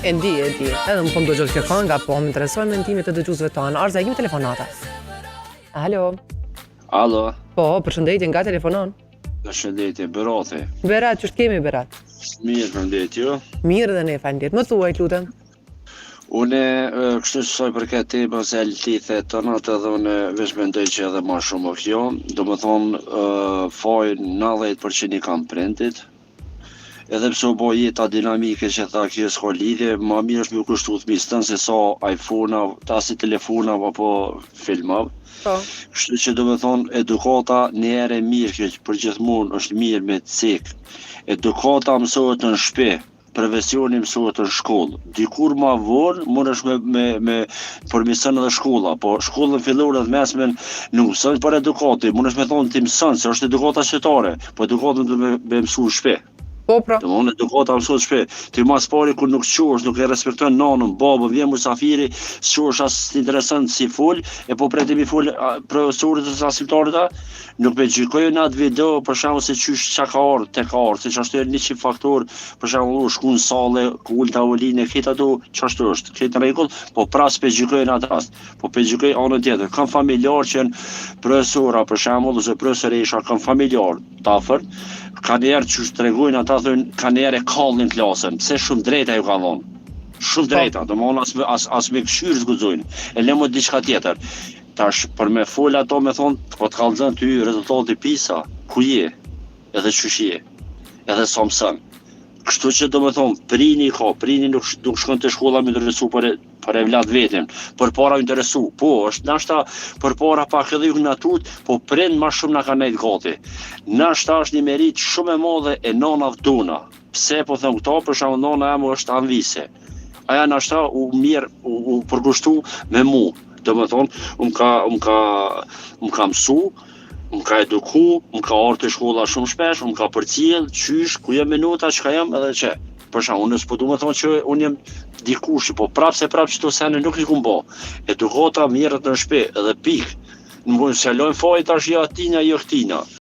E di. Edhe më po më dëgjosh kjo kënga, po më interesojnë mendimet e dëgjuesve tanë. Arza, kemi telefonata. Alo. Alo, Po, përshëndetje, nga telefonon. përshëndetje, Berati. Berat, ç'është kemi Berat? Mirë, përshëndetje, jo. Mirë dhe ne, faleminderit. Më thuaj, lutem. Une, kështu që soj për këtë temës e ltithe të natë edhe une veç mendoj që edhe ma shumë o kjo. Do më thonë, fajnë 90% i kam prindit. Edhe pse u bo jeta dinamike që tha kjo s'ka lidhje, ma mirë është me u kushtu të mistën se sa iPhone-a, ta si telefona apo filma. Po. Kështu që do me thonë, edukata njëherë e mirë, kjo që përgjithmonë është mirë me të cek. Edukata mësohet në shtëpi, profesioni mësohet në shkollë. Dikur ma vonë, mund është me përmirëson edhe shkolla, po shkollën fillore dhe mesmen nuk mëson për edukati, mund është me thonë ti mëson, se është edukata shtetare, po edukatën do me mësu në shtëpi. Po, pra. Do më edukata mësohet shpe. Ti mas pari kur nuk qosh, nuk e respekton nanën, babën, vjen musafiri, qosh as interesant si fol, e po preti mi fol profesorit ose asimtarit, nuk me gjykojnë në atë video, për shembull se qysh çka ka ardhur, tek ka ardhur, se çashtu është 100 faktor, për shembull u shku në sallë, ku ul tavolinë, këtë ato çashtu është, këtë në rregull, po pras pe gjykojnë atë rast, po pe gjykoj anën tjetër. Kam familjar që janë profesora, për shembull, ose profesoresha, kam familjar të afërt, kanë njerë që tregojnë ata thonë kanë njerë e kallin klasën, pse shumë drejta ju ka dhonë. Shumë drejta, do më as me këshyrë zgudzojnë. E le më diçka tjetër. Tash për me fol ato me thonë, po të kallëzën ty rezultati PISA, ku je? Edhe qysh je? Edhe sa mësën. Kështu që do me thonë, prini nuk shkon të shkolla me interesu për e vlad vetin, për para interesu, po, është nashta për para pak edhe ju natut, po prind ma shumë na ka nejt gati. Nashta është një merit shumë e madhe e nana tona. Pse po them këto, për shembull nana eme është anvise. Aja nashta u përkushtu me mu. Do me thonë, më ka mësu, më ka eduku, më ka ardhur te shkolla shumë shpesh, më ka përcjell, qysh, ku jam minuta, çka jam edhe çe. Për shembull, unë s'po du me thonë që unë jam dikush, po prapë çto sene nuk i kum bë. Edukata mirët në shtëpi edhe pikë. Nuk mund të shalojnë fajt tash ja tina jo ktina.